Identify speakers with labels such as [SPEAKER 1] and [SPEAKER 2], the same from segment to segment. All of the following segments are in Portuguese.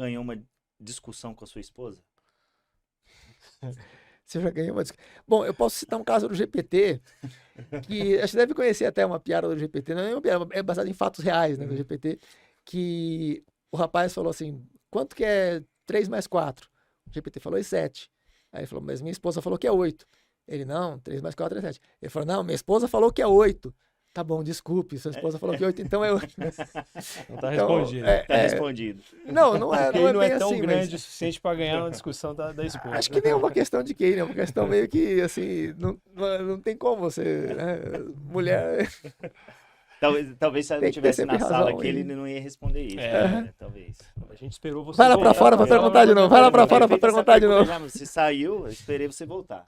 [SPEAKER 1] ganhou uma discussão com a sua esposa?
[SPEAKER 2] Você já ganhou uma Bom, eu posso citar um caso do GPT, que acho que deve conhecer até uma piada do GPT, não é uma piada, é baseado em fatos reais, né, do GPT, que o rapaz falou assim, quanto que é 3 mais 4? O GPT falou, 7. Aí ele falou, mas minha esposa falou que é 8. Ele, não, 3 mais 4 é 7. Ele falou, não, minha esposa falou que é 8. Tá bom, desculpe, sua esposa falou que é 8, então é 8.
[SPEAKER 3] Não tá
[SPEAKER 2] Então,
[SPEAKER 3] respondido.
[SPEAKER 1] Tá respondido.
[SPEAKER 2] não é,
[SPEAKER 3] O
[SPEAKER 2] não
[SPEAKER 3] QI
[SPEAKER 2] é
[SPEAKER 3] não é
[SPEAKER 2] bem
[SPEAKER 3] tão
[SPEAKER 2] assim,
[SPEAKER 3] grande o
[SPEAKER 2] mas
[SPEAKER 3] suficiente para ganhar uma discussão da esposa.
[SPEAKER 2] acho que nem é uma questão de QI, né? É uma questão meio que, assim, não tem como você, né? Mulher
[SPEAKER 1] Talvez se ela não
[SPEAKER 2] tem que ter
[SPEAKER 1] tivesse
[SPEAKER 2] sempre
[SPEAKER 1] na sala
[SPEAKER 2] razão.
[SPEAKER 1] aqui, ele não ia responder isso.
[SPEAKER 3] É.
[SPEAKER 1] Né? Talvez.
[SPEAKER 3] A gente esperou você
[SPEAKER 2] Vai lá pra
[SPEAKER 3] voltar
[SPEAKER 2] fora pra
[SPEAKER 3] ela
[SPEAKER 2] perguntar de novo, vai lá pra fora pra
[SPEAKER 1] Feita essa
[SPEAKER 2] perguntar de
[SPEAKER 1] pergunta
[SPEAKER 2] novo.
[SPEAKER 1] já, mas você saiu, eu esperei você voltar.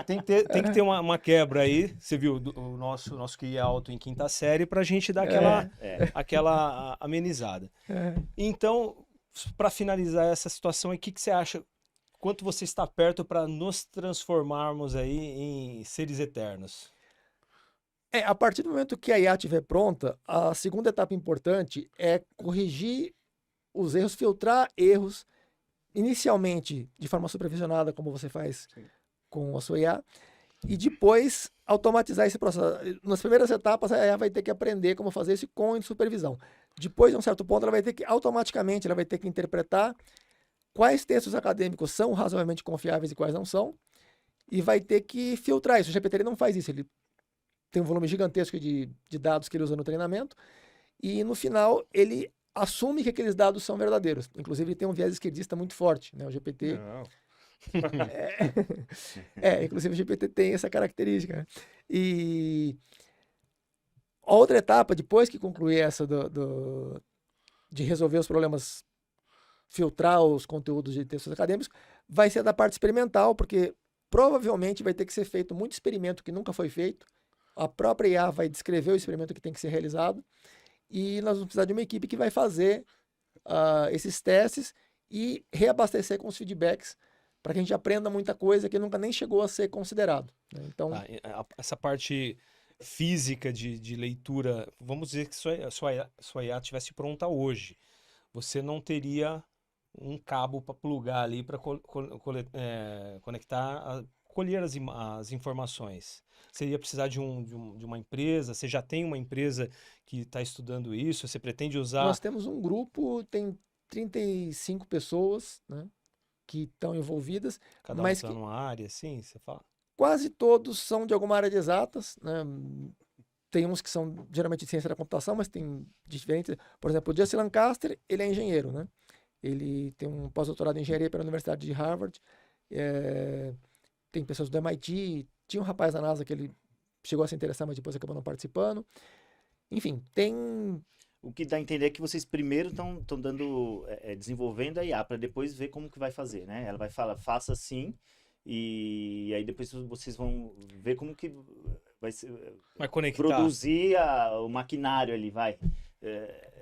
[SPEAKER 3] Tem que ter uma quebra aí. Você viu o nosso QI é alto em quinta série pra gente dar aquela amenizada. Então, para finalizar essa situação, o que você acha? Quanto você está perto para nos transformarmos aí em seres eternos?
[SPEAKER 2] A partir do momento que a IA estiver pronta, a segunda etapa importante é corrigir os erros, filtrar erros, inicialmente de forma supervisionada, como você faz com a sua IA, e depois automatizar esse processo. Nas primeiras etapas, a IA vai ter que aprender como fazer isso com supervisão. Depois, de um certo ponto, ela vai ter que, automaticamente, ela vai ter que interpretar quais textos acadêmicos são razoavelmente confiáveis e quais não são, e vai ter que filtrar isso. O GPT ele não faz isso, ele tem um volume gigantesco de dados que ele usa no treinamento, e no final ele assume que aqueles dados são verdadeiros. Inclusive, ele tem um viés esquerdista muito forte, né? O GPT.
[SPEAKER 3] Não.
[SPEAKER 2] Inclusive o GPT tem essa característica. Né? E a outra etapa, depois que concluir essa de resolver os problemas, filtrar os conteúdos de textos acadêmicos, vai ser da parte experimental, porque provavelmente vai ter que ser feito muito experimento que nunca foi feito. A própria IA vai descrever o experimento que tem que ser realizado e nós vamos precisar de uma equipe que vai fazer esses testes e reabastecer com os feedbacks para que a gente aprenda muita coisa que nunca nem chegou a ser considerado. Né? Então,
[SPEAKER 3] essa parte física de leitura, vamos dizer que sua IA estivesse pronta hoje, você não teria um cabo para plugar ali para conectar, colher as informações. Você ia precisar de uma empresa? Você já tem uma empresa que está estudando isso? Você pretende usar?
[SPEAKER 2] Nós temos um grupo, tem 35 pessoas, né, que estão envolvidas.
[SPEAKER 3] Cada um
[SPEAKER 2] mas
[SPEAKER 3] está numa área, assim, você fala?
[SPEAKER 2] Quase todos são de alguma área de exatas, né? Tem uns que são geralmente de ciência da computação, mas tem diferentes. Por exemplo, o Jesse Lancaster, ele é engenheiro, né? Ele tem um pós-doutorado em engenharia pela Universidade de Harvard. Tem pessoas do MIT. Tinha um rapaz da NASA que ele chegou a se interessar, mas depois acabou não participando. Enfim, tem...
[SPEAKER 1] O que dá a entender é que vocês primeiro estão desenvolvendo a IA para depois ver como que vai fazer, né? Ela vai falar, faça assim, e aí depois vocês vão ver como que
[SPEAKER 3] vai conectar,
[SPEAKER 1] produzir o maquinário ali, vai.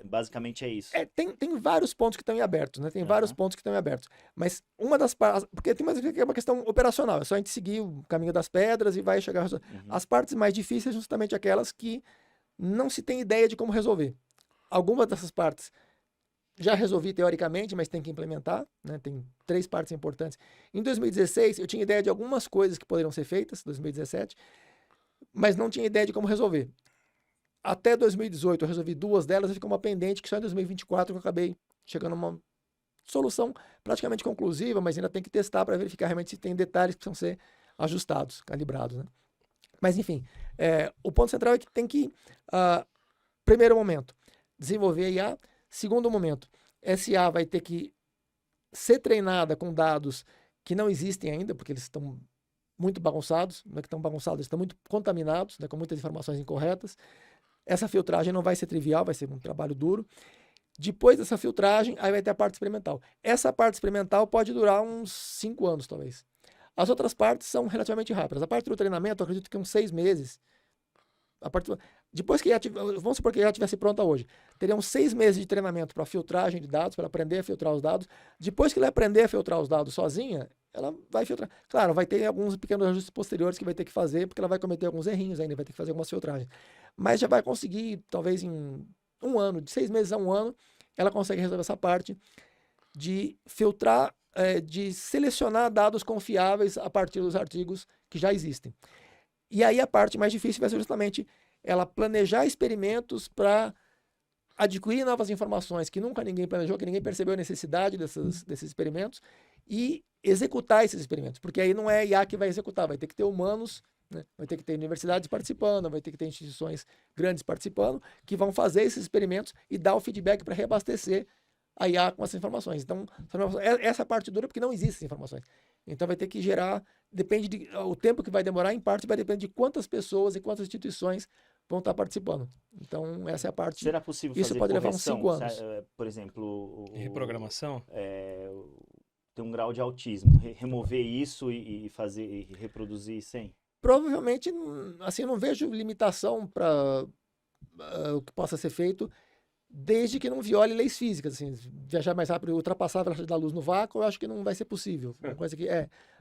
[SPEAKER 1] Basicamente é isso.
[SPEAKER 2] Tem vários pontos que estão em abertos, né? Tem vários pontos que estão em abertos. Mas uma das partes... Porque tem mais que é uma questão operacional. É só a gente seguir o caminho das pedras e vai chegar... As partes mais difíceis são justamente aquelas que não se tem ideia de como resolver. Algumas dessas partes já resolvi teoricamente, mas tem que implementar, né? Tem 3 partes importantes. Em 2016, eu tinha ideia de algumas coisas que poderiam ser feitas, 2017, mas não tinha ideia de como resolver. Até 2018 eu resolvi 2 delas e ficou uma pendente que só em 2024 eu acabei chegando a uma solução praticamente conclusiva, mas ainda tem que testar para verificar realmente se tem detalhes que precisam ser ajustados, calibrados, né? Mas enfim, o ponto central é que tem que, primeiro momento, desenvolver a IA. Segundo momento, essa IA vai ter que ser treinada com dados que não existem ainda, porque eles estão muito bagunçados, não é que estão bagunçados, eles estão muito contaminados, né, com muitas informações incorretas. Essa filtragem não vai ser trivial, vai ser um trabalho duro. Depois dessa filtragem, aí vai ter a parte experimental. Essa parte experimental pode durar uns 5 anos, talvez. As outras partes são relativamente rápidas. A parte do treinamento, eu acredito que uns 6 meses. Depois que vamos supor que ela estivesse pronta hoje, teria uns 6 meses de treinamento para filtragem de dados, para aprender a filtrar os dados. Depois que ela aprender a filtrar os dados sozinha, ela vai filtrar. Claro, vai ter alguns pequenos ajustes posteriores que vai ter que fazer, porque ela vai cometer alguns errinhos ainda, vai ter que fazer algumas filtragens. Mas já vai conseguir, talvez em um ano, de 6 meses a um ano, ela consegue resolver essa parte. de filtrar, de selecionar dados confiáveis a partir dos artigos que já existem. E aí a parte mais difícil vai ser justamente ela planejar experimentos para adquirir novas informações que nunca ninguém planejou, que ninguém percebeu a necessidade desses experimentos e executar esses experimentos, porque aí não é IA que vai executar, vai ter que ter humanos, né? Vai ter que ter universidades participando, vai ter que ter instituições grandes participando, que vão fazer esses experimentos e dar o feedback para reabastecer a IA com essas informações. Então, essa é a parte dura porque não existem informações. Então vai ter que gerar, o tempo que vai demorar, em parte vai depender de quantas pessoas e quantas instituições vão estar participando. Então, essa é a parte.
[SPEAKER 1] Será possível
[SPEAKER 2] isso
[SPEAKER 1] fazer
[SPEAKER 2] pode levar uns
[SPEAKER 1] correção?
[SPEAKER 2] 5 anos.
[SPEAKER 1] Por exemplo,
[SPEAKER 3] reprogramação?
[SPEAKER 1] Tem um grau de autismo. Remover isso e fazer e reproduzir sem?
[SPEAKER 2] Provavelmente, assim, eu não vejo limitação para o que possa ser feito, desde que não viole leis físicas. Assim, viajar mais rápido e ultrapassar a velocidade da luz no vácuo, eu acho que não vai ser possível. Uma coisa que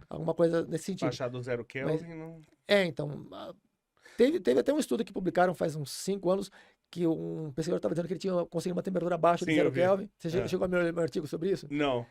[SPEAKER 2] alguma coisa nesse sentido.
[SPEAKER 4] Baixar do 0 Kelvin, não...
[SPEAKER 2] Então, teve até um estudo que publicaram faz uns 5 anos, que um pesquisador estava dizendo que ele tinha conseguido uma temperatura abaixo de 0 Kelvin. Você chegou a ler meu artigo sobre isso?
[SPEAKER 4] Não.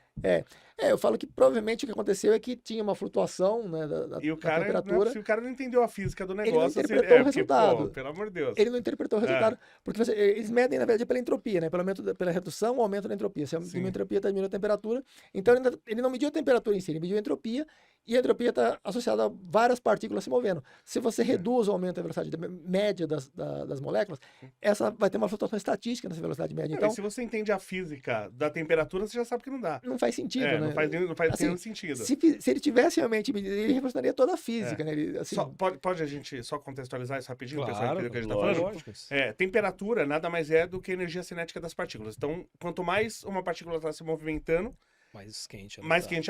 [SPEAKER 2] Eu falo que provavelmente o que aconteceu é que tinha uma flutuação, né, da temperatura.
[SPEAKER 4] Se o cara não entendeu a física do negócio,
[SPEAKER 2] ele não interpretou o resultado.
[SPEAKER 4] Pô, pelo amor de Deus.
[SPEAKER 2] Ele não interpretou o resultado, porque eles medem, na verdade, pela entropia, né? Pela redução ou aumento da entropia. Se a entropia está diminuindo a temperatura, então ele não mediu a temperatura em si, ele mediu a entropia, e a entropia está associada a várias partículas se movendo. Se você reduz ou aumenta a velocidade média das moléculas, essa vai ter uma flutuação estatística nessa velocidade média. Então,
[SPEAKER 4] se você entende a física da temperatura, você já sabe que não dá.
[SPEAKER 2] Não faz sentido, né?
[SPEAKER 4] Não faz
[SPEAKER 2] assim,
[SPEAKER 4] nenhum sentido.
[SPEAKER 2] Se ele tivesse realmente medido, ele revolucionaria toda a física, né? Ele, assim...
[SPEAKER 4] Pode a gente só contextualizar isso rapidinho?
[SPEAKER 3] Claro,
[SPEAKER 4] o pessoal entender o que a gente está falando? Temperatura nada mais é do que a energia cinética das partículas. Então, quanto mais uma partícula está se movimentando,
[SPEAKER 3] mais quente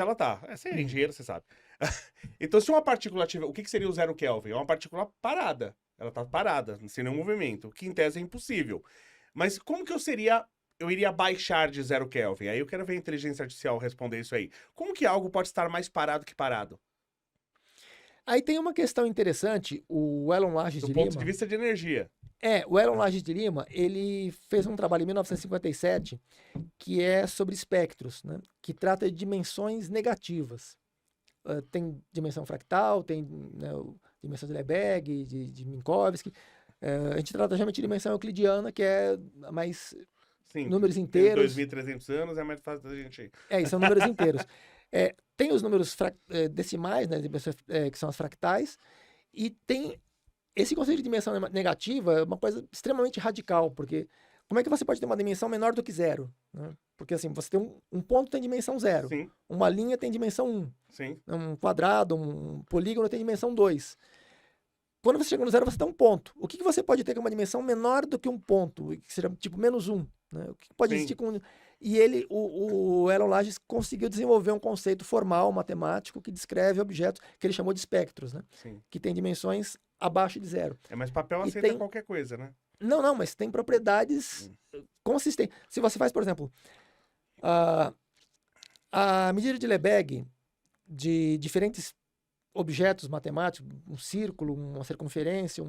[SPEAKER 4] ela tá. Você é engenheiro, você sabe. Então, se uma partícula tiver... O que seria o 0 Kelvin? É uma partícula parada. Ela tá parada, sem nenhum movimento, que em tese é impossível. Mas como que eu iria baixar de 0 Kelvin? Aí eu quero ver a inteligência artificial responder isso aí. Como que algo pode estar mais parado que parado?
[SPEAKER 2] Aí tem uma questão interessante, o Elon Lages de Lima...
[SPEAKER 4] Do ponto de vista de energia.
[SPEAKER 2] O Elon Lages de Lima, ele fez um trabalho em 1957 que é sobre espectros, né? Que trata de dimensões negativas. Tem dimensão fractal, tem dimensão de Lebesgue, de Minkowski. A gente trata geralmente de dimensão euclidiana, que é mais...
[SPEAKER 4] Sim,
[SPEAKER 2] números inteiros.
[SPEAKER 4] 2.300 anos é mais fácil da gente...
[SPEAKER 2] São números inteiros. Tem os números decimais, né, que são as fractais, e tem esse conceito de dimensão negativa é uma coisa extremamente radical, porque como é que você pode ter uma dimensão menor do que 0? Né? Porque assim, você tem um ponto tem dimensão 0,
[SPEAKER 4] Sim.
[SPEAKER 2] Uma linha tem dimensão 1,
[SPEAKER 4] Sim.
[SPEAKER 2] Um quadrado, um polígono tem dimensão 2. Quando você chega no 0, você tem um ponto. O que você pode ter com uma dimensão menor do que um ponto, que seja tipo menos 1? Né? O que pode existir com... E o Elon Lages conseguiu desenvolver um conceito formal, matemático, que descreve objetos que ele chamou de espectros, né? Que tem dimensões abaixo de 0.
[SPEAKER 4] Mas papel aceita qualquer coisa, né?
[SPEAKER 2] Não, mas tem propriedades consistentes. Se você faz, por exemplo, a medida de Lebesgue de diferentes objetos matemáticos, um círculo, uma circunferência,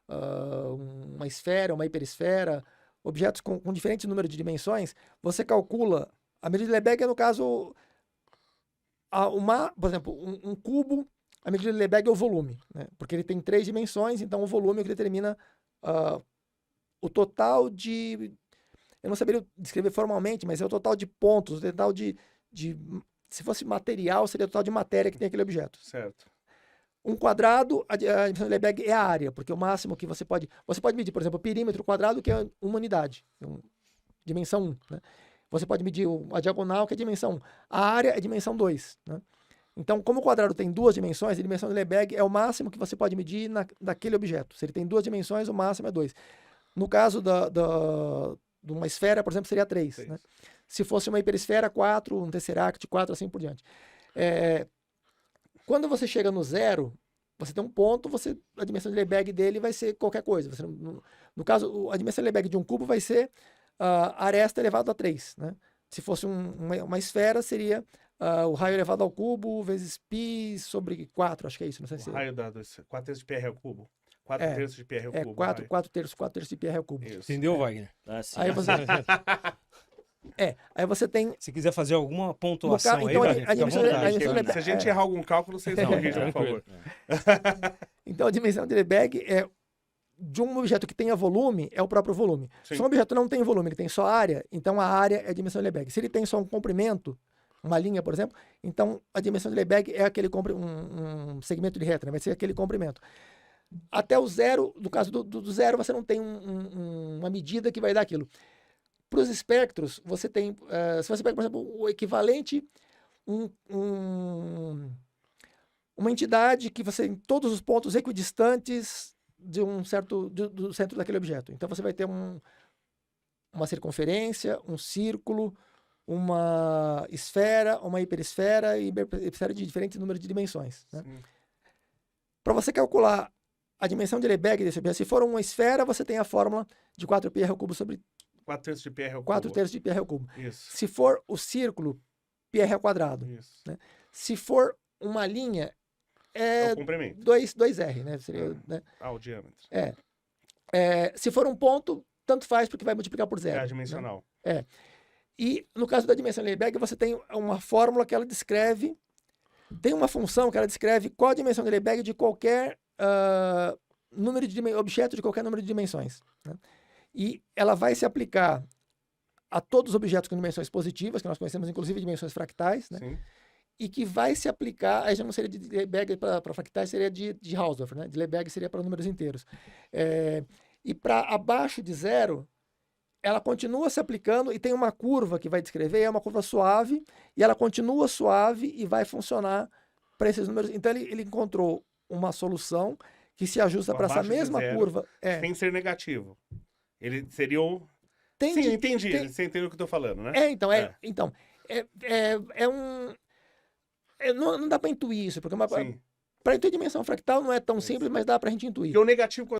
[SPEAKER 2] uma esfera, uma hiperesfera, objetos com diferentes números de dimensões, você calcula, a medida de Lebesgue no caso, por exemplo, um cubo, a medida de Lebesgue é o volume, né? Porque ele tem 3 dimensões, então o volume é o que determina o total de... Eu não saberia descrever formalmente, mas é o total de pontos, o total de se fosse material, seria o total de matéria que tem aquele objeto.
[SPEAKER 4] Certo.
[SPEAKER 2] Um quadrado, a dimensão de Lebesgue é a área, porque o máximo que você pode medir, por exemplo, o perímetro quadrado, que é uma unidade, dimensão 1. Né? Você pode medir a diagonal, que é dimensão 1. A área é dimensão 2. Né? Então, como o quadrado tem 2 dimensões, a dimensão de Lebesgue é o máximo que você pode medir daquele objeto. Se ele tem 2 dimensões, o máximo é 2. No caso de uma esfera, por exemplo, seria 3. Né? Se fosse uma hiperesfera, 4, um tesseract, 4, assim por diante. Quando você chega no 0, você tem um ponto, a dimensão de Lebesgue dele vai ser qualquer coisa. No caso, a dimensão de Lebesgue de um cubo vai ser aresta elevado a 3. Né? Se fosse uma esfera, seria o raio elevado ao cubo vezes π sobre 4, acho que é isso. Não sei se...
[SPEAKER 4] O raio da 4 terços de πr ao cubo. 4 terços de πr ao cubo.
[SPEAKER 2] 4 terços de πr ao cubo.
[SPEAKER 3] Isso. Entendeu, Wagner?
[SPEAKER 1] Sim.
[SPEAKER 2] Aí você... Aí você tem...
[SPEAKER 3] Se quiser fazer alguma pontuação
[SPEAKER 2] então,
[SPEAKER 3] aí,
[SPEAKER 2] a dimensão de
[SPEAKER 3] vontade.
[SPEAKER 4] Se a gente errar algum cálculo, vocês não, gente, por favor.
[SPEAKER 2] Então, a dimensão de Lebesgue é de um objeto que tenha volume, é o próprio volume.
[SPEAKER 4] Sim.
[SPEAKER 2] Se um objeto não tem volume, ele tem só área, então a área é a dimensão de Lebesgue. Se ele tem só um comprimento, uma linha, por exemplo, então a dimensão de Lebesgue é aquele um segmento de reta, né? Vai ser aquele comprimento. Até o zero, no caso do zero, você não tem uma medida que vai dar aquilo. Para os espectros, você tem, se você pega, por exemplo, o equivalente, uma entidade que você tem todos os pontos equidistantes de do centro daquele objeto. Então você vai ter uma circunferência, um círculo, uma esfera, uma hiperesfera e hiperesfera de diferentes números de dimensões. Né? Para você calcular a dimensão de Lebesgue desse objeto, se for uma esfera, você tem a fórmula de 4πr ao cubo sobre
[SPEAKER 4] 4/3 de πr ao cubo.
[SPEAKER 2] 4/3 de πr ao cubo.
[SPEAKER 4] Isso.
[SPEAKER 2] Se for o círculo, πr ao quadrado.
[SPEAKER 4] Isso.
[SPEAKER 2] Né? Se for uma linha,
[SPEAKER 4] É o comprimento.
[SPEAKER 2] 2r, né? Seria, né?
[SPEAKER 4] O diâmetro.
[SPEAKER 2] Se for um ponto, tanto faz, porque vai multiplicar por zero.
[SPEAKER 4] É adimensional.
[SPEAKER 2] Né? E no caso da dimensão de Lebesgue, você tem uma fórmula que ela descreve, tem uma função que ela descreve qual a dimensão de Lebesgue de qualquer objeto de qualquer número de dimensões. Né? E ela vai se aplicar a todos os objetos com dimensões positivas, que nós conhecemos inclusive dimensões fractais, né?
[SPEAKER 4] Sim.
[SPEAKER 2] E que vai se aplicar, aí já não seria de Lebesgue para fractais, seria de Hausdorff, né? De Lebesgue seria para números inteiros. E para abaixo de zero, ela continua se aplicando e tem uma curva que vai descrever, é uma curva suave, e ela continua suave e vai funcionar para esses números. Então ele encontrou uma solução que se ajusta para essa
[SPEAKER 4] Abaixo de
[SPEAKER 2] mesma
[SPEAKER 4] zero,
[SPEAKER 2] curva.
[SPEAKER 4] Sem ser negativo. Ele seria o...
[SPEAKER 2] Entendi,
[SPEAKER 4] Sim, entendi. Você entendeu o que eu tô falando, né?
[SPEAKER 2] Não dá para intuir isso, porque
[SPEAKER 4] Sim.
[SPEAKER 2] para intuir dimensão fractal não é tão simples, mas dá para a gente intuir.
[SPEAKER 4] Porque o negativo,